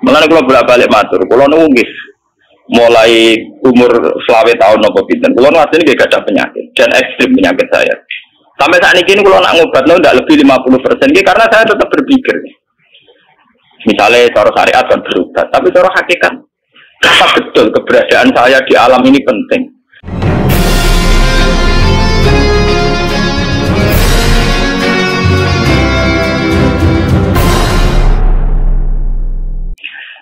Mulane kula bolak-balik matur, kula nggih mulai umur 20 tahun nopo pinten. Kula asline nggih gadah penyakit dan ekstrim penyakit saya. Sampai saat ini kula nak ngobatno ndak lebih 50% nggih karena saya tetap berpikir. Misalnya cara syariat kan berobat, tapi cara hakikat apa betul keberadaan saya di alam ini penting.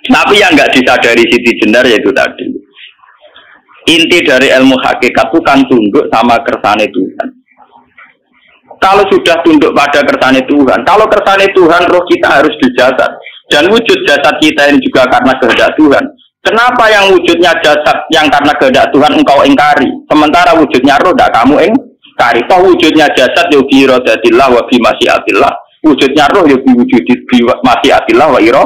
Tapi yang nggak disadari Siti Jenar yaitu tadi inti dari ilmu hakikat itu kan tunduk sama kersane Tuhan. Kalau sudah tunduk pada kersane Tuhan, kalau kersane Tuhan roh kita harus dijasad dan wujud jasad kita ini juga karena kehendak Tuhan. Kenapa yang wujudnya jasad yang karena kehendak Tuhan engkau ingkari, sementara wujudnya roh tidak kamu ingkari? Toh wujudnya jasad ya bi iradatillah wa bi masyiatillah, wujudnya roh ya bi wujudi bi masyiatillah wa ira.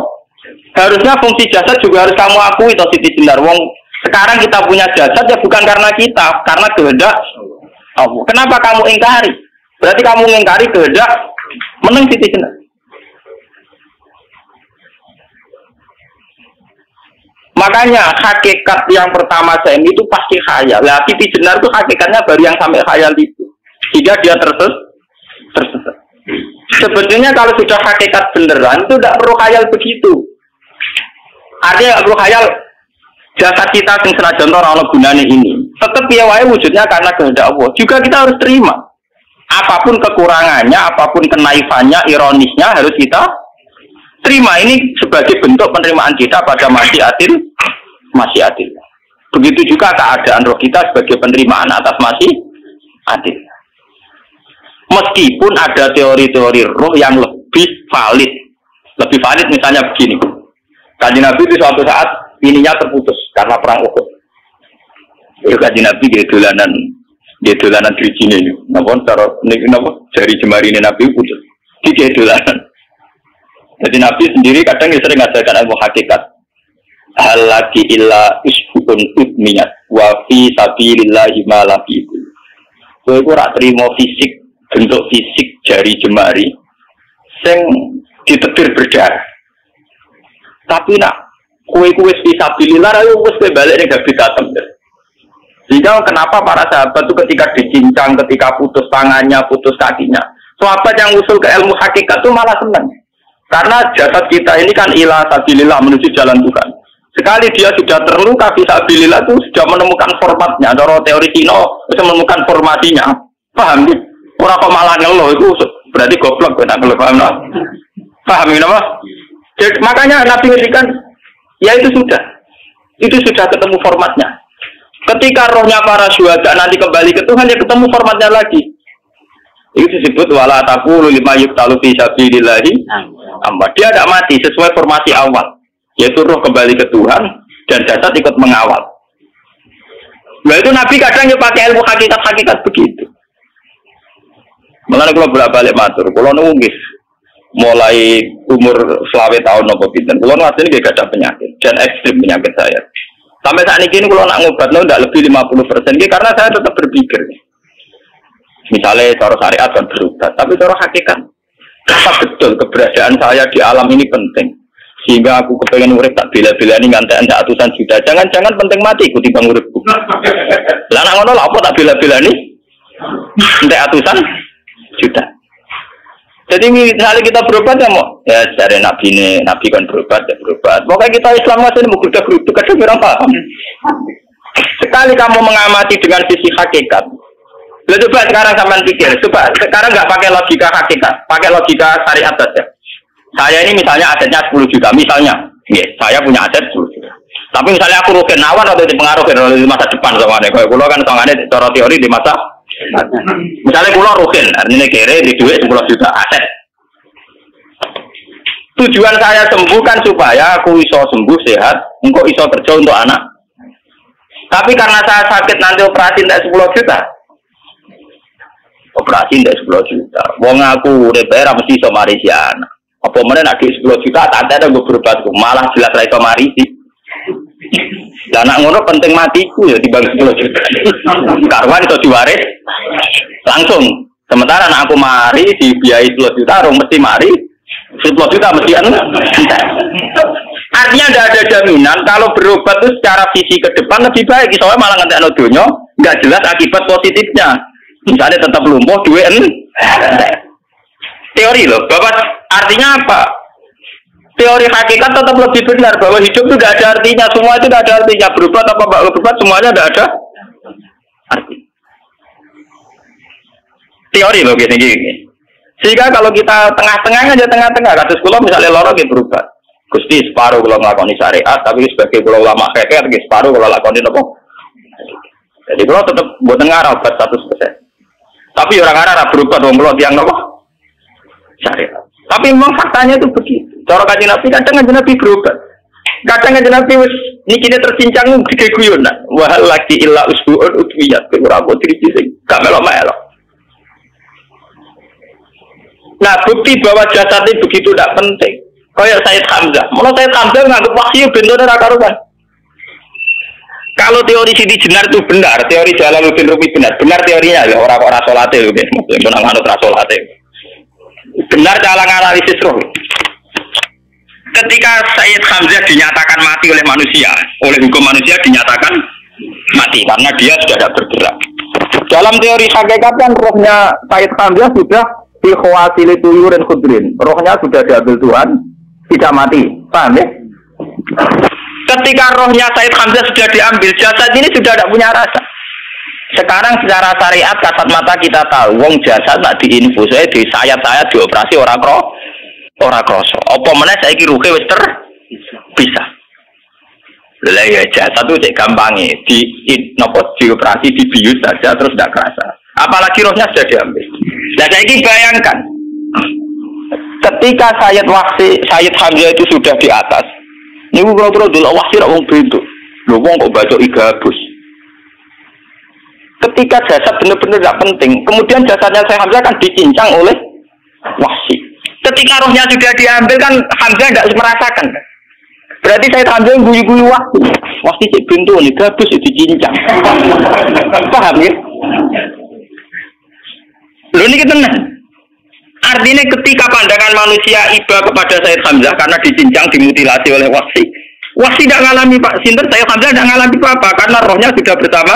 Harusnya fungsi jasad juga harus kamu akui toh Siti Jenar. Wong sekarang kita punya jasad ya bukan karena kita, karena kehendak Allah. Kenapa kamu ingkari? Berarti kamu ingkari kehendak meneng Siti Jenar. Makanya hakikat yang pertama saya itu pasti khayal. Lah Siti Jenar itu hakikatnya baru yang sampai khayal itu. Sehingga dia tersesat. Sebetulnya kalau sudah hakikat beneran itu tidak perlu khayal begitu. Artinya tidak perlu khayal jasad kita yang senajan orang gunanya ini. Tetap ya wae wujudnya karena kehendak Allah. Juga kita harus terima. Apapun kekurangannya, apapun kenaifannya, ironisnya harus kita terima. Ini sebagai bentuk penerimaan kita pada masyiatil. Begitu juga keadaan roh kita sebagai penerimaan atas masyiatil. Meskipun ada teori-teori roh yang lebih valid. Lebih valid misalnya begini. Kanjeng Nabi itu suatu saat ininya terputus karena perang Uhud. Kanjeng Nabi dia dolanan dirijine ini. Napa jari jemari ini Nabi putus. Dia dolanan. Jadi Nabi sendiri kadang sering ngajarkan ilmu hakikat. Hal lagi illa isbun udmiyat wa fi sabilillahi ma laqitu. Kowe ora trimo fisik, bentuk fisik jari jemari sing ditetir berdarah. Tapi nak kowe fi sabilillah ayo wis balik ning habitatem. Sehingga kenapa para sahabat itu ketika dicincang, ketika putus tangannya, putus kakinya, sahabat yang usul ke ilmu hakikat itu malah senang. Karena jasad kita ini kan ila sabilillah menuju jalan Tuhan. Sekali dia sudah terluka fi sabilillah itu sudah menemukan formatnya. Ada teori Cina sudah menemukan formasinya. Paham? Ora kok malah ngeluh itu berarti goblok kok tak ngeluh paham. Paham napa? Jadi, makanya Nabi ngendikan ya itu sudah ketemu formatnya. Ketika rohnya para syuhada nanti kembali ke Tuhan ya ketemu formatnya lagi. Itu disebut wala taqulu lima yuqtalu fi sabilillahi amma. Dia tidak mati sesuai formasi awal, yaitu roh kembali ke Tuhan dan jasad ikut mengawal. Nah itu Nabi kadang ya pakai ilmu hakikat begitu. Mengenai kalau bolak-balik matur, kalau nggih mulai umur 20 tahun nopo pinten. Kalau asline nggih gadah penyakit dan ekstrim penyakit saya. Sampai saat ini kalau nak ngobatno ndak lebih 50% nggih karena saya tetap berpikir. Misalnya cara syariat kan berobat, tapi cara hakikat apa betul keberadaan saya di alam ini penting. Sehingga aku kepengen urip tak bela-belani ngantek atusan juta. Jangan-jangan penting mati ikuti bang uripku. Lah nak ngono lha apa tak bela-belani? Ngantek atusan juta. Jadi misalnya kita berobat ya mau ya dari Nabi kan berobat ya berobat. Pokoknya kita Islam masih mau geruduk kadang orang paham. Sekali kamu mengamati dengan sisi hakikat. Coba sekarang sampean pikir, coba sekarang nggak pakai logika hakikat, pakai logika syariat saja. Saya ini misalnya asetnya 10 juta, misalnya, saya punya aset 10 juta. Tapi misalnya aku rugen awan atau dipengaruhi di masa depan sama nih, kalau pulau kan hitungannya cara teori di masa. Misalnya pulau rugen, artinya kere di duit 10 juta aset. Tujuan saya sembuh kan supaya aku iso sembuh sehat, engkau iso kerja untuk anak. Tapi karena saya sakit nanti operasi tidak 10 juta. Operasi tidak 10 juta. Wong aku DPR mesti iso marisi anak. Apa mana nak 10 juta tak ada gue berobat malah jelas ra iso marisi. Lah anak ngono penting matiku ya dibanding 10 juta. Karwan iso diwaris langsung. Sementara anak aku mari dibiayai 10 juta, rong mesti mari 10 juta mesti anu. Artinya tidak ada jaminan kalau berobat itu secara visi ke depan lebih baik. Soalnya malah ngentekno donya nggak jelas akibat positifnya. Misalnya tetap lumpuh duit teori loh. Bapak artinya apa? Teori hakikat tetap lebih benar bahwa hidup itu tidak ada artinya. Semua itu tidak ada artinya. Berobat apa enggak berobat semuanya tidak ada arti. Teori loh gini. Sehingga kalau kita tengah-tengah aja tengah-tengah kasus kula misalnya loro nggih berobat. Gusti separuh kalau ngelakoni syariat, tapi sebagai kalau ulama kekeh, separuh kalau lakoni apa? Jadi kalau tetap buat ngarah obat 100%. Tapi orang ngarah berobat, orang kalau tiang apa? Syariat. Tapi memang faktanya itu begitu. Cara Kanjeng Nabi kadang Kanjeng Nabi berobat. Kadang Kanjeng Nabi wis nikine tercincang gede guyon. Wahal lagi illa usbu'un udwiyat. Ora kok driji sing gak melok-melok. Nah, bukti bahwa jasad itu begitu tidak penting. Kayak Sayyid Hamzah. Mulai Sayyid Hamzah nganggep wahyu bentone ra karuan. Kalau teori Siti Jenar itu benar, teori Jalaluddin Rumi benar teorinya ya orang kok ra salate lho nggih. Mboten manut ra salate. Benar cara analisis roh. Ketika Sayyid Hamzah dinyatakan mati oleh manusia, oleh hukum manusia dinyatakan mati karena dia sudah tidak bergerak. Dalam teori hakikat kan rohnya Sayyid Hamzah sudah di khawasili tuyurin khudrin. Rohnya sudah diambil Tuhan, tidak mati. Paham ya? Ketika rohnya Sayyid Hamzah sudah diambil, jasad ini sudah tidak punya rasa. Sekarang secara syariat kasat mata kita tahu, wong jasad nak diinfusnya di sayat-sayat dioperasi orang kroso. Apa meneh saiki ruhe wis bisa. Lah ya jasad itu cek gampange dioperasi dibius saja terus tidak kerasa. Apalagi rohnya sudah diambil. Nah saiki bayangkan ketika Sayyid Hamzah itu sudah di atas. Niku kira-kira delok wahsi ra wong bentuk. Lho wong kok baca igabus. Ketika jasad benar-benar tidak penting, kemudian jasadnya Sayyid Hamzah kan dicincang oleh wahsi. Ketika rohnya sudah diambil kan Hamzah tidak merasakan. Berarti Sayyid Hamzah guyu-guyu wahsi. Wahsi cek bentuk nih gabus dicincang. Paham ya? Lho niki tenan. Artinya ketika pandangan manusia iba kepada Sayyid Hamzah karena dicincang, dimutilasi oleh wahsi. Wahsi tidak ngalami Pak Sinten, Sayyid Hamzah tidak ngalami apa-apa karena rohnya sudah bersama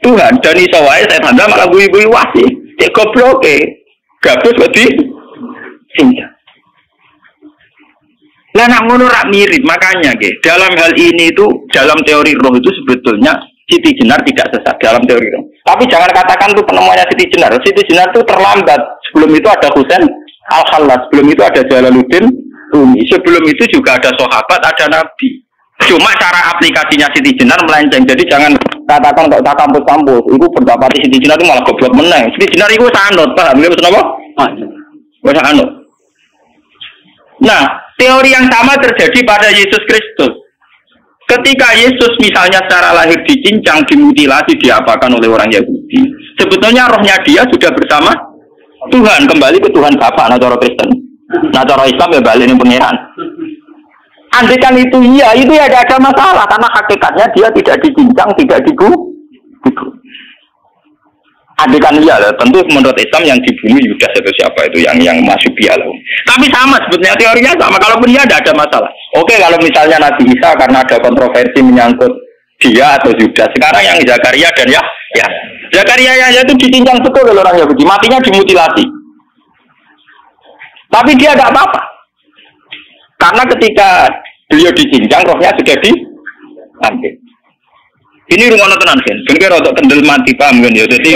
Tuhan. Dan iso wae Sayyid Hamzah malah guyu-guyu wahsi. Cek goblok gabus kok dicincang. Lah nak ngono rak mirip, makanya dalam hal ini itu dalam teori roh itu sebetulnya Siti Jenar tidak sesat dalam teori roh. Tapi jangan katakan itu penemuannya Siti Jenar. Siti Jenar itu terlambat. Sebelum itu ada Husain Al-Khallas, sebelum itu ada Jalaluddin Rumi, sebelum itu juga ada sahabat, ada nabi. Cuma cara aplikasinya Siti Jenar melenceng. Jadi jangan katakan kok tak kampus-kampus. Itu berdapati Siti Jenar itu malah goblok meneng. Siti Jenar itu sanut, paham nggih maksud apa? Wis anut. Nah, teori yang sama terjadi pada Yesus Kristus. Ketika Yesus misalnya secara lahir dicincang, dimutilasi, diapakan oleh orang Yahudi, sebetulnya rohnya dia sudah bersama Tuhan, kembali ke Tuhan Bapa, nah cara Kristen. Nah cara Islam ya balik ini pengiran. Andaikan itu iya, itu ya tidak ada masalah karena hakikatnya dia tidak dicincang, tidak dibunuh. Andaikan iya, tentu menurut Islam yang dibunuh Yudas atau siapa itu yang masuk bialah. Tapi sama sebetulnya teorinya sama. Kalaupun dia tidak ada masalah. Oke, kalau misalnya Nabi Isa karena ada kontroversi menyangkut dia atau Yudas. Sekarang yang Zakaria dan ya Zakaria itu dicincang betul oleh orang Yahudi, matinya dimutilasi. Tapi dia tidak apa-apa. Karena ketika beliau dicincang, rohnya sudah diambil. Ini rumah tenan kan, bener untuk kendel mati paham kan ya. Jadi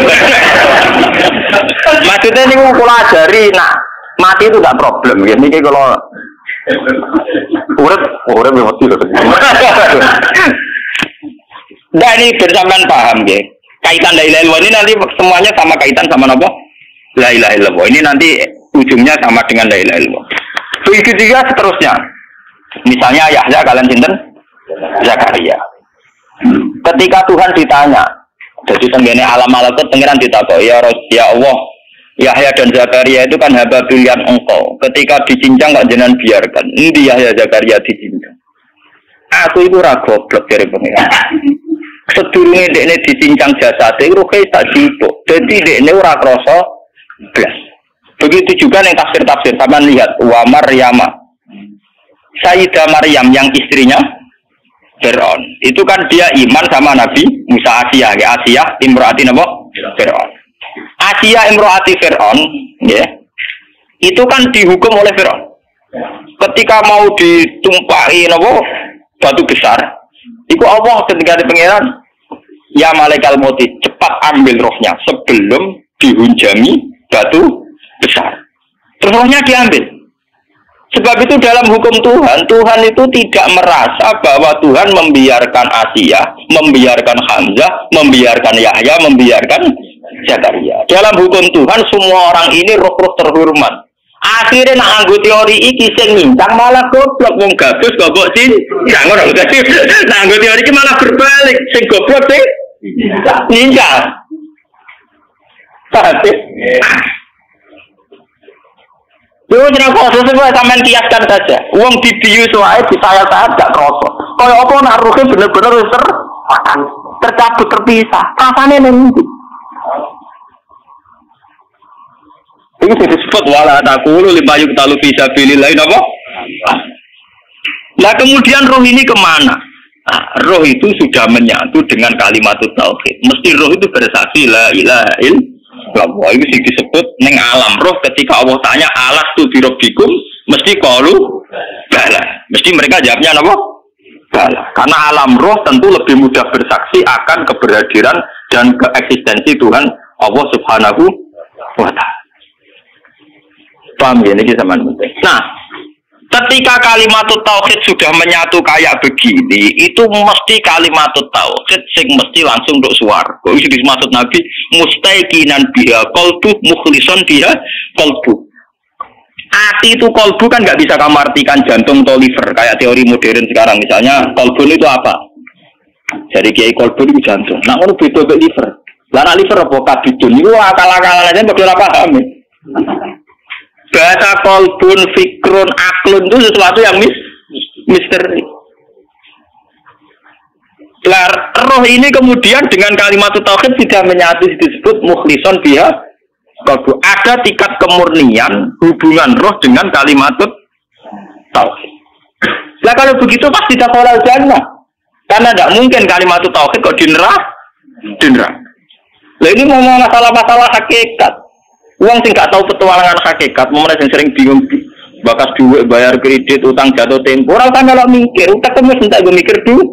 maksudnya ini kalau ajari, nah mati itu tidak problem. Ini kalau urip mati loh. Nah ini bersamaan paham ya. Kaitan la ilaha illallah ini nanti semuanya sama kaitan sama apa? La ilaha illallah. Ini nanti ujungnya sama dengan la ilaha illallah. Begitu juga seterusnya. Misalnya Yahya kalian sinten? Zakaria. Ketika Tuhan ditanya, jadi tenggene alam malakut pengiran ditakok, ya Allah, Yahya dan Zakaria itu kan hamba pilihan engkau. Ketika dicincang kok jenengan biarkan. Ini Yahya Zakaria dicincang. Aku itu ra goblok dari pengiran. Sedurunge dekne dicincang jasate ruhe tak dipuk. Dadi dekne ora krasa blas. Begitu juga ning tafsir-tafsir sampean lihat wa Maryama. Sayyidah Maryam yang istrinya Fir'aun. Itu kan dia iman sama Nabi Musa. Asiyah, ya Asiyah imro'ati napa? Fir'aun. Asiyah imro'ati Fir'aun, ya. Itu kan dihukum oleh Fir'aun. Ketika mau ditumpahi napa? Batu besar. Iku Allah ketika di pangeran, ya malaikal mauti, cepat ambil rohnya sebelum dihunjami batu besar. Terus rohnya diambil. Sebab itu dalam hukum Tuhan, Tuhan itu tidak merasa bahwa Tuhan membiarkan Asiyah, membiarkan Hamzah, membiarkan Yahya, membiarkan Zakaria. Dalam hukum Tuhan, semua orang ini roh-roh terhormat. Akhirnya nak anggo teori iki sing nyincang malah goblok wong gabus goblok sih. Enggak ngono. Nak anggo teori iki malah berbalik, sing goblok sing nyincang. Paham? Yo jeneng kok sesuai sampean kiaskan saja. Wong dibius wae disayat-sayat gak kroso. Kaya apa nak ruhe bener-bener wis tercabut terpisah. Rasane ning ndi? Itu disebut wala taqulu lima yuqtalu fi sabilillah napa? Nah, kemudian roh ini kemana? Nah, roh itu sudah menyatu dengan kalimat tauhid. Mesti roh itu bersaksi la ilaha illallah. Itu sih disebut neng alam roh ketika Allah tanya alastu bi rabbikum mesti qalu bala. Mesti mereka jawabnya apa? Bala. Karena alam roh tentu lebih mudah bersaksi akan keberhadiran dan keeksistensi Tuhan Allah Subhanahu wa taala. Paham ya, ini sama penting. Nah, ketika kalimat tauhid sudah menyatu kayak begini, itu mesti kalimat tauhid sing mesti langsung untuk swarga. Itu dimaksud Nabi mustaiqinan biha qalbu mukhlishon biha qalbu. Hati itu qalbu kan nggak bisa kamu artikan jantung atau liver kayak teori modern sekarang. Misalnya qalbu itu apa? Jadi kiai qalbu itu jantung. Nah, ngono beda mek liver. Lah nek liver apa kabidun niku akal-akalan aja padha ora paham. Bahasa kolbun, fikrun, aklun itu sesuatu yang misteri. Roh ini kemudian dengan kalimat tauhid tidak menyatu disebut mukhlishon biha qalbu. Ada tingkat kemurnian hubungan roh dengan kalimat tauhid. Nah kalau begitu pasti dakhalal jannah. Karena tidak mungkin kalimat tauhid kok di neraka. Lah ini mau masalah-masalah hakikat. Uang sing gak tahu petualangan hakikat, momennya yang sering bingung bakas duit, bayar kredit, utang jatuh tempo. Orang kan kalau mikir, utang kamu sentak gue mikir duit.